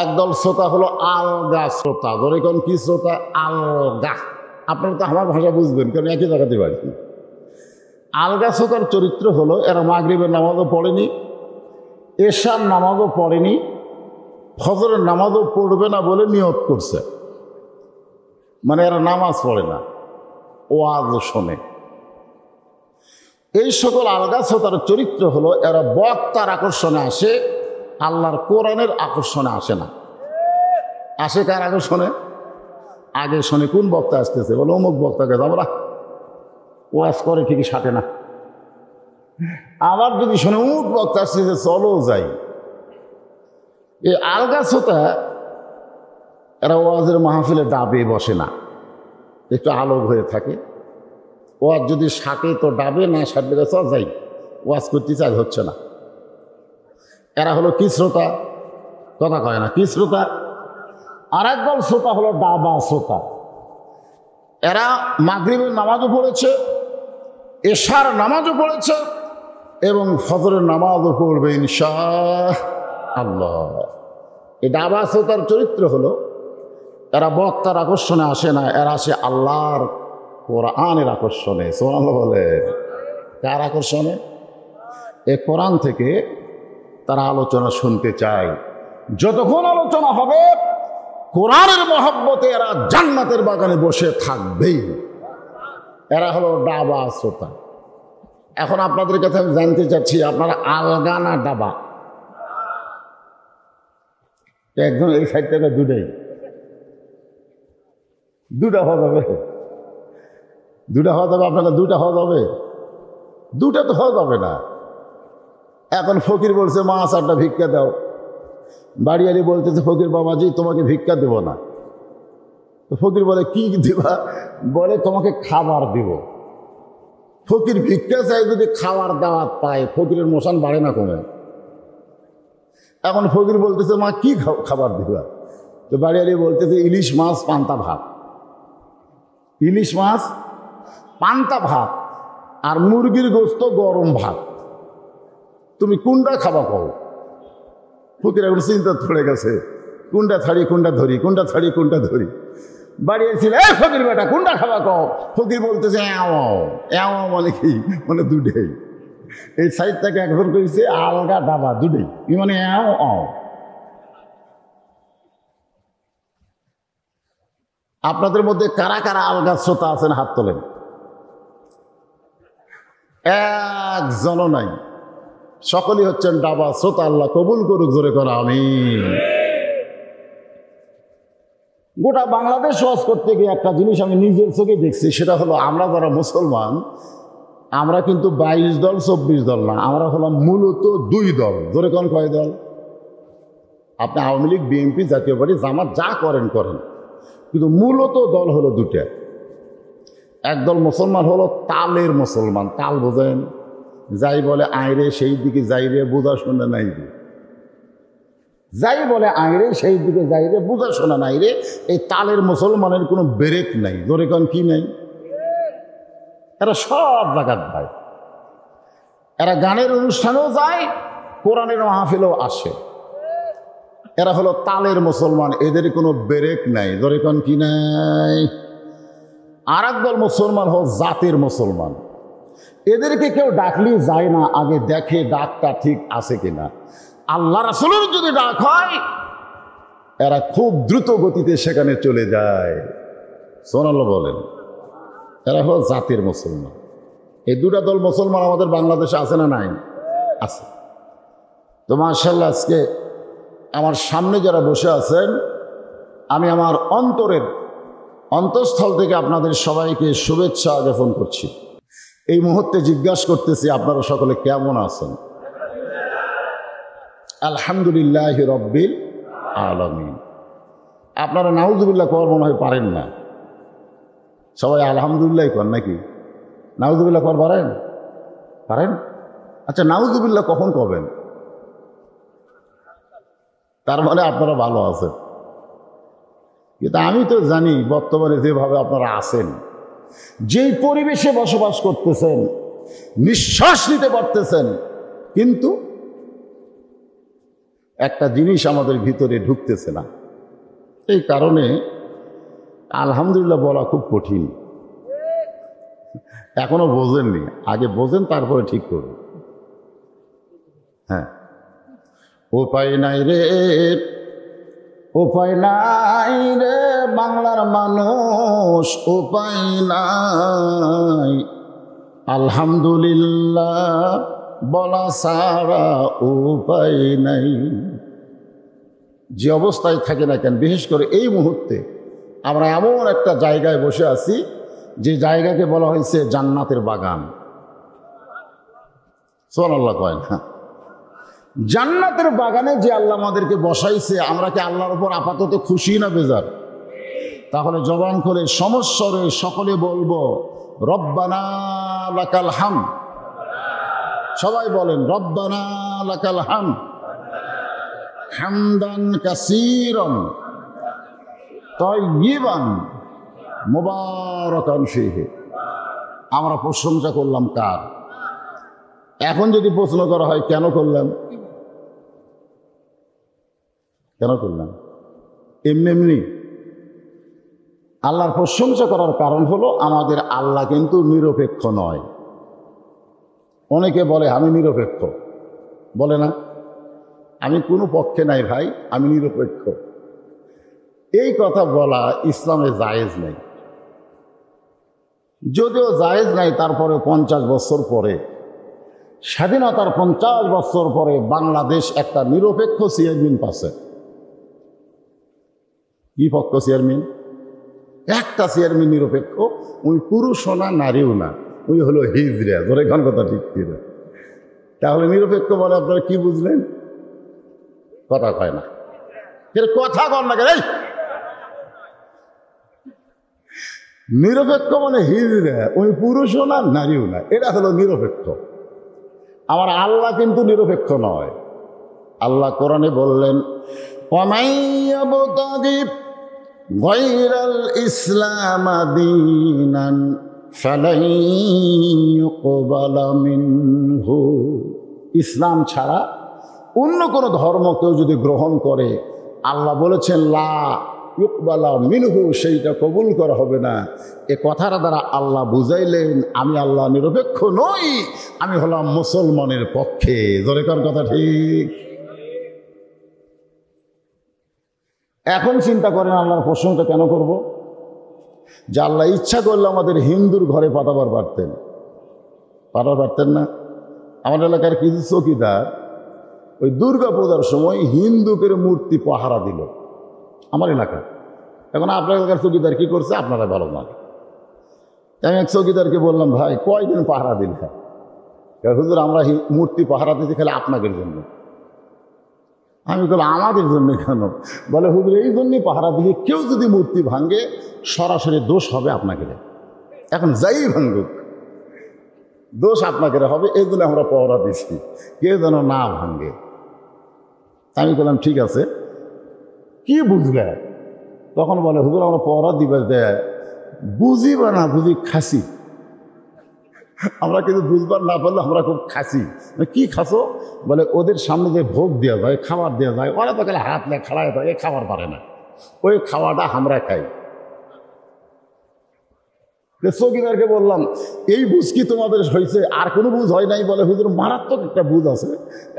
একদল শ্রোতা হলো আলগা শ্রোতা। ধরে কোন কি শ্রোতা? আলগা। আপনারা তো আমার ভাষা বুঝবেন, কারণ একই জায়গাতে বাড়ি। আলগা শ্রোতার চরিত্র হলো এরা মাগরিবের নামাজও পড়েনি, এশার নামাজও পড়েনি, ফজরের নামাজও পড়বে না বলে নিয়ত করছে। মানে এরা নামাজ পড়ে না, ওয়াজও শোনে। এই সকল আলগাছতার চরিত্র হলো এরা বক্তার আকর্ষণে আসে, আল্লাহর কোরআনের আকর্ষণে আসে না। আসে কার আকর্ষণে? আগে শোনে কোন বক্তা আসতেছে, বলে অমুক বক্তাকে আমরা ওয়াজ করে ঠিকই সাথে না। আবার যদি শোনে অমুক বক্তা আসতেছে, চলো যাই। এই আলগাছতা এরা ওয়াজের মাহফিলে ডাবে বসে না, একটু আলোক হয়ে থাকে। ওয়াজ যদি সাথে তো ডাবে, না সাথে চল যাই, ওয়াজ করতে চাই, হচ্ছে না। এরা হলো কি শ্রোতা? কথা কয় না, কি শ্রোতা? আর একদল শ্রোতা হলো ডাবা শ্রোতা। এরা মাগরিবের নামাজও পড়েছে, এশার নামাজও পড়েছে এবং ফজরের নামাজও পড়বে ইনশাআল্লাহ। এই ডাবা শ্রোতার চরিত্র হলো এরা বক্তার আকর্ষণে আসে না, এরা আসে আল্লাহর কোরআনের আকর্ষণে। সুবহানাল্লাহ বলে। কার আকর্ষণে? এই কোরআন থেকে তারা আলোচনা শুনতে চায়। যতক্ষণ আলোচনা হবে কোরআনের মহব্বতে এরা জান্নাতের বাগানে বসে থাকবেই। এরা হলো ডাবা শ্রোতা। এখন আপনাদের কাছে আমি জানতে চাচ্ছি, আপনারা আলগা না ডাবা? একদম এই সাইড থেকে দুটা হওয়া যাবে, দুটা হওয়া যাবে। আপনারা দুটা হওয়া যাবে? দুটা তো হওয়া যাবে না। এখন ফকির বলছে মা চারটা ভিক্ষা দাও, বাড়িয়ারি বলতেছে ফকির বাবাজি তোমাকে ভিক্ষা দেব না। তো ফকির বলে কি দিবা? বলে তোমাকে খাবার দিব। ফকির ভিক্ষা চাই, যদি খাবার দাওয়াত পায় ফকিরের মোশান বাড়ে না কমে? এখন ফকির বলতেছে মা কি খাবার দিবা? তো বাড়িয়ারি বলতেছে ইলিশ মাছ পান্তা ভাত। ইলিশ মাছ পান্তা ভাত আর মুরগির গোস্ত গরম ভাত, তুমি কোনটা খাবা কও? ফকির এখন চিন্তা পড়ে গেছে, কোনটা ছাড়ি কোনটা ধরি, কোনটা ছাড়ি কোনটা ধরি। বাড়িয়েছিল এ ফকির বেটা কোনটা খাবা কও? ফকির বলতেছে এও মানে কি? মানে দুটাই। এই সাইড থেকে একজন কইছে আলগা ডাবা, দুটাই মানে এও। আপনাদের মধ্যে কারা কারা আলগা শ্রোতা আছেন হাত তোলেন। একজনও নাই, সকলেই হচ্ছেন ডাবা শ্রোতা। আল্লাহ কবুল করুক, জোরে করা আমিন। গোটা বাংলাদেশ ওয়াজ করতে গিয়ে একটা জিনিস আমি নিজের চোখে দেখছি, সেটা হলো আমরা যারা মুসলমান, আমরা কিন্তু 22 দল 24 দল না, আমরা হলাম মূলত 2 দল। জোরে কোন কয় দল? আপনি আওয়ামী লীগ, বিএনপি, জাতীয় পার্টি, জামাত যা করেন করেন, কিন্তু মূলত দল হলো 2টা। একদল মুসলমান হলো তালের মুসলমান। তাল বোঝেন? যাই বলে আইরে সেই দিকে যাইরে, বোঝা শোনা নাই রে। যাই বলে আইরে সেই দিকে যাইরে, বোঝা শোনা নাই রে। এই তালের মুসলমানের কোনো ব্রেক নাই। জোরে কোন কি নাই? এরা সব জায়গার ভাই। এরা গানের অনুষ্ঠানেও যায়, কোরআনের মাহফিলেও আসে। এরা হলো তালের মুসলমান, এদের কোনো ব্রেক নাই। জোরে কোন কি নাই? আর একদল মুসলমান হল জাতের মুসলমান। এদেরকে কেউ ডাকলেই যায় না, আগে দেখে ডাকটা ঠিক আছে কিনা। আল্লাহ রাসূলের যদি ডাক হয়, এরা খুব দ্রুত গতিতে সেখানে চলে যায়। সুবহানাল্লাহ বলেন। এরা হল জাতের মুসলমান। এই 2টা দল মুসলমান আমাদের বাংলাদেশে আছে না নাই? আছে। তো মাশাআল্লাহ, আজকে আমার সামনে যারা বসে আছেন, আমি আমার অন্তঃস্থল থেকে আপনাদের সবাইকে শুভেচ্ছা জ্ঞাপন করছি। এই মুহূর্তে জিজ্ঞাসা করতেছি আপনারা সকলে কেমন আছেন? আলহামদুলিল্লাহ রব্বিল আলামিন। আপনারা নাউজুবিল্লাহ কর মনে হয় পারেন না, সবাই আলহামদুলিল্লাহ কর নাকি? নাউজুবিল্লাহ কর পারেন? পারেন? আচ্ছা, নাউজুবিল্লাহ কখন করবেন? তার মানে আপনারা ভালো আছেন। কিন্তু আমি তো জানি বর্তমানে যেভাবে আপনারা আছেন, যেই পরিবেশে বসবাস করতেছেন, নিঃশ্বাস নিতে পারতেছেন, কিন্তু একটা জিনিস আমাদের ভিতরে ঢুকতেছে না। এই কারণে আলহামদুলিল্লাহ বলা খুব কঠিন। এখনো বোঝেননি, আগে বোঝেন তারপরে ঠিক করুন। হ্যাঁ, উপায় নাই রে, উপায় নাই রে বাংলার মানুষ, উপায় নাই। আলহামদুলিল্লাহ বলা ছাড়া উপায় নাই। যে অবস্থায় থাকে না কেন, বিশেষ করে এই মুহূর্তে আমরা এমন একটা জায়গায় বসে আছি যে জায়গাকে বলা হয়েছে জান্নাতের বাগান। সুবহানাল্লাহ কয় না? জান্নাতের বাগানে যে আল্লাহ আমাদেরকে বসাইছে, আমরা কি আল্লাহর উপর আপাতত খুশি না বেজার? তাহলে জবান করে সমস্বরে সকলে বলবো রব্বানা লাকাল হামদ। সবাই বলেন রব্বানা লাকাল হামদ হামদান কাসীরান তাইয়িবান মুবারাকান ফীহি। আমরা প্রশংসা করলাম কার? এখন যদি প্রশ্ন করা হয় কেন করলাম, কেন করলাম? এমনি এমনি আল্লাহর প্রশংসা করার কারণ হলো আমাদের আল্লাহ কিন্তু নিরপেক্ষ নয়। অনেকে বলে আমি নিরপেক্ষ, বলে না? আমি কোনো পক্ষে নাই ভাই, আমি নিরপেক্ষ। এই কথা বলা ইসলামে জায়েজ নাই। যদিও জায়েজ নাই, তারপরে 50 বছর পরে, স্বাধীনতার 50 বছর পরে বাংলাদেশ একটা নিরপেক্ষ চেয়ারম্যান পাচ্ছে। কি পক্ষ চেয়ারম্যান? একটা চেয়ারম্যান নিরপেক্ষ, ওই পুরুষও না নারীও না, ওই হলো হিজড়া। ধরে এখন কথা ঠিক কিনা? তাহলে নিরপেক্ষ বলে আপনারা কি বুঝলেন? কথা কয় না, কথা কর না কেন? নিরপেক্ষ মানে হিজড়া, ওই পুরুষও না নারীও না, এটা হলো নিরপেক্ষ। আমার আল্লাহ কিন্তু নিরপেক্ষ নয়। আল্লাহ কোরআনে বললেন ওয়ামাইয়াবতাগি গায়রাল ইসলাম দীনান ফালাই ইউকবালা মিনহু। ইসলাম ছাড়া অন্য কোনো ধর্ম কেউ যদি গ্রহণ করে, আল্লাহ বলেছেন লা ইউকবালা মিনহু, সেইটা কবুল করা হবে না। এ কথার দ্বারা আল্লাহ বুঝাইলেন আমি আল্লাহ নিরপেক্ষ নই, আমি হলাম মুসলমানের পক্ষে। জোরেকার কথা ঠিক? এখন চিন্তা করেন আল্লাহর প্রশংসা কেন করব? যে আল্লাহ ইচ্ছা করলে আমাদের হিন্দুর ঘরে পাঠাবার পারতেন, পারতেন না? আমাদের এলাকার কিছু চৌকিদার ওই দুর্গা পূজার সময় হিন্দুদের মূর্তি পাহারা দিল আমার এলাকায়। এখন আপনার এলাকার চৌকিদার কি করছে আপনারা ভালো না। আমি এক চৌকিদারকে বললাম, ভাই কয়দিন পাহারা দিল? হুজুর আমরা মূর্তি পাহারা দিতে খালি আপনাদের জন্য। আমি বললাম আমাদের জন্য কেন? বলে হুজুর এই জন্যই পাহারা দিয়ে, কেউ যদি মূর্তি ভাঙে সরাসরি দোষ হবে আপনাকে। এখন যাই ভাঙুক দোষ আপনাকে হবে, এই জন্য আমরা পাহারা দিচ্ছি, কেউ যেন না ভাঙে। আমি বললাম ঠিক আছে, কি বুঝলে? তখন বলে হুজুর আমরা পাহারা দিবে দেয়, বুঝি বা না বুঝি খাসি। আমরা কিন্তু বুঝবার না পারলে আমরা খুব খাসি। কি খাসো? বলে ওদের সামনে যে ভোগ দেওয়া যায়, খাবার দেওয়া যায়, ওরা তো গেলে হাত লে খাড়ায় পায়, এ খাবার পারে না, ওই খাওয়াটা আমরা খাই। চৌকিদারকে বললাম এই বুঝ কি তোমাদের হয়েছে? আর কোনো বুঝ হয় নাই? বলে হুজুর মারাত্মক একটা বুঝ আছে।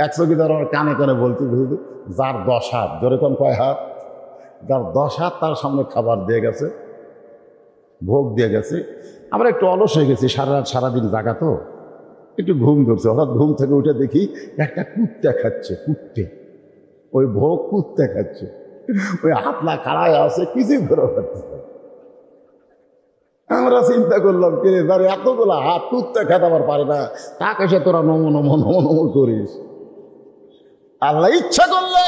এক চৌকিদার আমার কানে কানে বলতে, হুজুর যার 10 হাত, যেরকম কয় হাত, যার 10 হাত তার সামনে খাবার দিয়ে গেছে, ভোগ দিয়ে গেছে। আমরা একটু অলস হয়ে গেছি, সারাদিন জাগা তো, একটু ঘুম ধরছে। হঠাৎ ঘুম থেকে উঠে দেখি একটা কুত্তা খাচ্ছে, কুত্তে ওই ভোগ কুত্তা খাচ্ছে, ওই হাতলা খাড়ায় আছে, কিছুই ধরে পাচ্ছে। আমরা চিন্তা করলাম কে যার এতগুলো হাত কুত্তা খেতে আবার পারে না, তাকে সে তোরা নমো নমো নমো নমো করিস। আল্লাহ ইচ্ছা করলে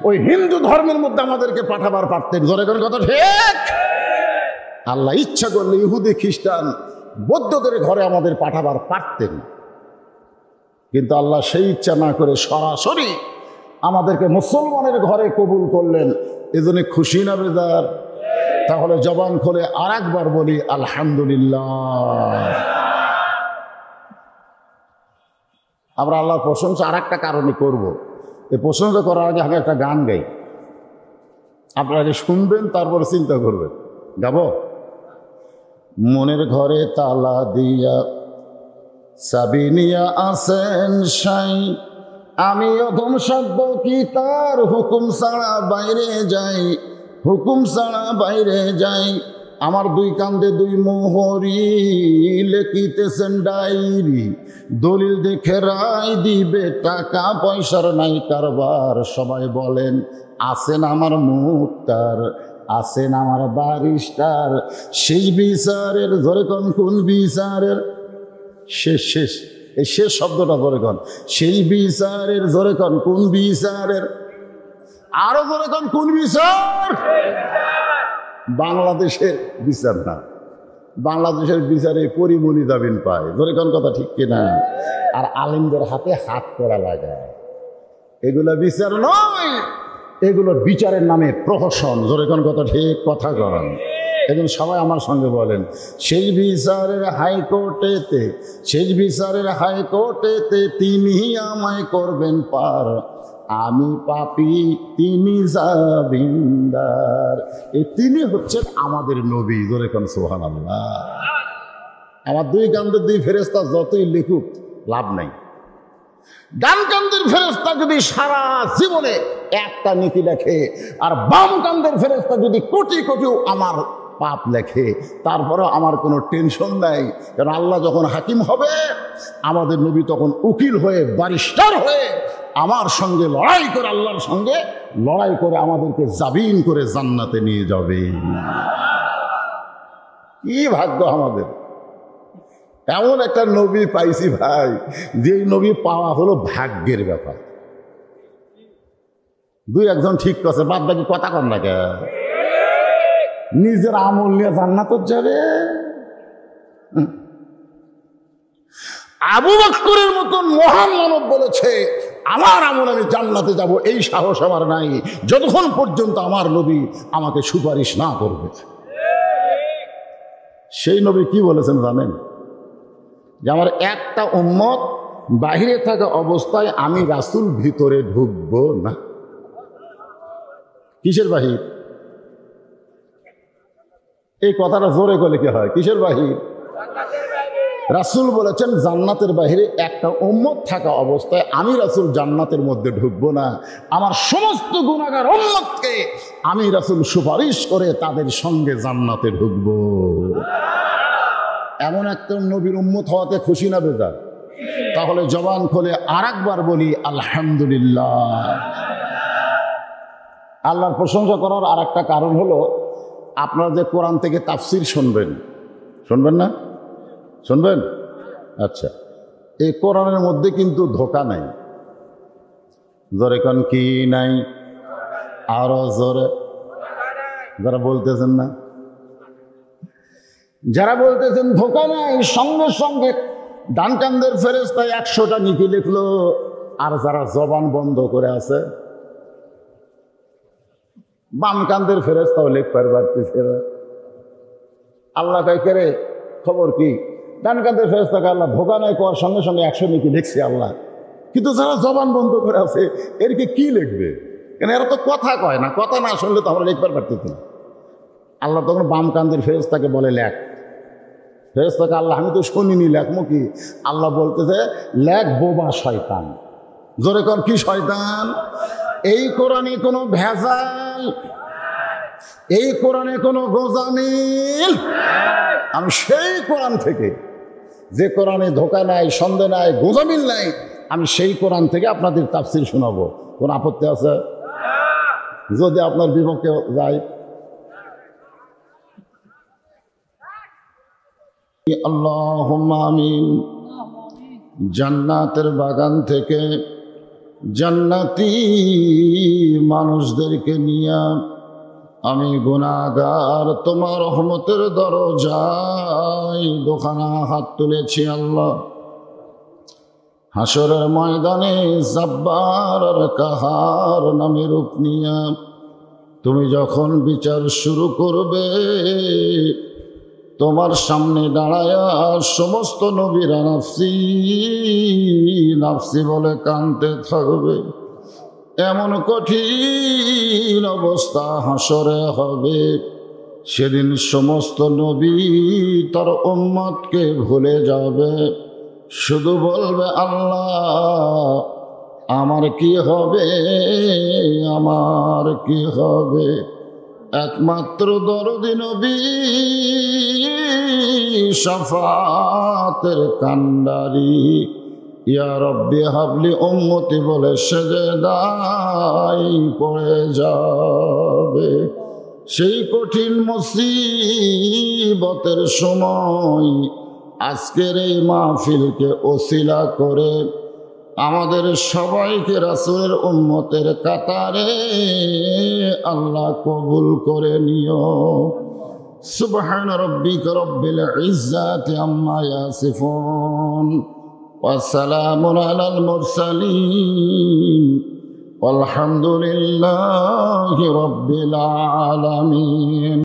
ওই হিন্দু ধর্মের মধ্যে আমাদেরকে পাঠাবার পারতেন। জোরে করে কথা ঠিক? আল্লাহ ইচ্ছা করলে ইহুদি খ্রিস্টান বৌদ্ধদের ঘরে আমাদের পাঠাবার পারতেন, কিন্তু আল্লাহ সেই ইচ্ছা না করে সরাসরি আমাদেরকে মুসলমানের ঘরে কবুল করলেন। এজন্য খুশি না বেজার? তাহলে জবান খুলে আর একবার বলি আলহামদুলিল্লাহ। আমরা আল্লাহর প্রশংসা আর একটা কারণে করব। এই প্রশংসা করার আগে আমি একটা গান গাই, আপনারা শুনবেন তারপরে চিন্তা করবেন। গাবো? মনের ঘরে তালা দিয়া চাবি নিয়া আসেন সাই, আমি অধম সভ্য কি তার হুকুম ছাড়া বাইরে যাই, হুকুম ছাড়া বাইরে যাই। আমার দুই কান্দে দুই মোহরি, লেখিতেছেন ডায়েরি, দলিল দেখে রায় দিবে, টাকা পয়সার নাই কারবার। সবাই বলেন আছেন আমার মুক্তার, আছেন আমার বারিস্টার। শেষ বিচারের ধরে কোন বিচারের শেষ, শেষ এই শেষ শব্দটা ধরে কন, সেই বিচারের ধরে কন কোন বিচারের, আরো ধরে কন কোন বিচার? বাংলাদেশের বিচার না, বাংলাদেশের বিচারে পরিমণি জামিন পায়, ধরে কন কথা ঠিক কিনা? আর আলেমদের হাতে হাত করা লাগায়, এগুলো বিচার নয়, এগুলো বিচারের নামে প্রহসন। ধরে কোন কথা ঠিক, কথা কন। এখন সবাই আমার সঙ্গে বলেন, সেই বিচারের হাইকোর্টেতে, সেই বিচারের হাইকোর্টেতে তিনি আমায় করবেন পার, আমি পাপী তিনি জামিনদার। এই তিনি হচ্ছেন আমাদের নবী। জোরে কোন সুবহানাল্লাহ। আমার দুই কান্দের দুই ফেরেশতা যতই লিখুক লাভ নাই। ডান কান্দের ফেরেশতা যদি সারা জীবনে একটা নীতি লেখে, আর বাম কান্দের ফেরেশতা যদি কোটি কোটি আমার পাপ লেখে, তারপরেও আমার কোনো টেনশন নাই। কারণ আল্লাহ যখন হাকিম হবে, আমাদের নবী তখন উকিল হয়ে, ব্যারিস্টার হয়ে আমার সঙ্গে লড়াই করে, আল্লাহর সঙ্গে লড়াই করে আমাদেরকে জামিন করে জান্নাতে নিয়ে যাবে। কি ভাগ্য আমাদের, এমন একটা নবী পাইছি ভাই, যে নবী পাওয়া হলো ভাগ্যের ব্যাপার। দুই একজন ঠিক করছে, বাদ বাকি কথা কর না কে, নিজের আমল নিয়ে জান্নাত যাবে। আবু বকরের মতন মহান মানব বলেছে, আমার আমল আমি জান্নাতে যাব, এই সাহস আমার নাই যতক্ষণ পর্যন্ত আমার নবী আমাকে সুপারিশ না করবে। সেই নবী কি বলেছেন জানেন? যে আমার একটা উম্মত বাহিরে থাকা অবস্থায় আমি রাসূল ভিতরে ঢুকবো না। কিসের বাহির? এই কথাটা জোরে করলে কি হয়? কিসের বাহির? রাসূল বলেছেন জান্নাতের বাহিরে একটা উম্মত থাকা অবস্থায় আমি রাসূল জান্নাতের মধ্যে ঢুকবো না। আমার সমস্ত গুনাহগার উম্মতকে আমি রাসূল সুপারিশ করে তাদের সঙ্গে জান্নাতে ঢুকবো। এমন একটা নবীর উম্মত হওয়াতে খুশি না বেজার? তাহলে জবান খুলে আরেকবার বলি আলহামদুলিল্লাহ। আল্লাহর প্রশংসা করার আর একটা কারণ হলো, আপনারা যে কোরআন থেকে তাফসির শুনবেন, শুনবেন না? শুনবেন? আচ্ছা, এই কোরআনের মধ্যে কিন্তু ধোঁকা নাই। জোরে কোন কি নাই? আরো জোরে যারা বলতেছেন না, যারা বলতেছেন ধোঁকা নাই, সঙ্গে সঙ্গে ডান কান্দের ফেরেশতা 100টা নিকি লিখলো। আর যারা জবান বন্ধ করে আছে, বাম কান্দের ফেরেশতাও লিখতে পারতেছে না। আল্লাহ কয় কে রে, খবর কি? ডান কান্দের ফেরেশতাকে আল্লাহ ধোঁকা নাই কোয়ার সঙ্গে সঙ্গে 100 নিকি লিখছে আল্লাহ। কিন্তু যারা জবান বন্ধ করে আছে, এরকে কি লিখবে? কেন এরা তো কথা কয় না, কথা না শুনলে তো আমরা লিখতে পারতেছি না। আল্লাহ তখন বাম কান্দের ফেরেশতাকে বলে লেখ। ফেরেশতাকে আল্লাহ আমি তো শুনিনি, লেখমো কি? আল্লাহ বলতেছে লেখ বোবা শয়তান। জোরে কর কি শয়তান? এই কোরআনে কোনো ভেজাল, এই কোরআনে কোনো গোজামিল। আমি সেই কোরআন থেকে, যে কোরআনে ধোঁকা নাই, সন্দেহ নাই, গোজামিল নাই, আমি সেই কোরআন থেকে আপনাদের তাফসীর শোনাবো। কোন আপত্তি আছে? যদি আপনার বিপক্ষে যায়, আল্লাহুম্মা আমিন। জান্নাতের বাগান থেকে জান্নাতি মানুষদেরকে নিয়ে আমি গুনাহগার তোমার রহমতের দরজায় দোখানা হাত তুলেছি। আল্লাহ, হাসরের ময়দানে জব্বার আর কাহার নামে রূপ নিয়ে তুমি যখন বিচার শুরু করবে, তোমার সামনে দাঁড়ায়া সমস্ত নবীরা নাফসি নাফসি বলে কাঁদতে থাকবে। এমন কঠিন অবস্থা হাসরে হবে, সেদিন সমস্ত নবী তার উম্মতকে ভুলে যাবে, শুধু বলবে আল্লাহ আমার কি হবে, আমার কি হবে। একমাত্র দরদি নবী শাফাতের কান্ডারি, ইয়া রব্বি হাবলি উম্মতি বলে সেজদায় পড়ে যাবে। সেই কঠিন মুসিবতের সময় আজকের এই মাহফিলকে ওসিলা করে আমাদের সবাইকে রাসূলের উম্মতের কাতারে আল্লাহ কবুল করে নিও। সুবহান রাব্বিকা রব্বিল ইজ্জাতি আম্মা ইয়াসিফুন ওয়া সালামুন আলাল মুরসালিন ওয়ালহামদুলিল্লাহি রাব্বিল আলামিন।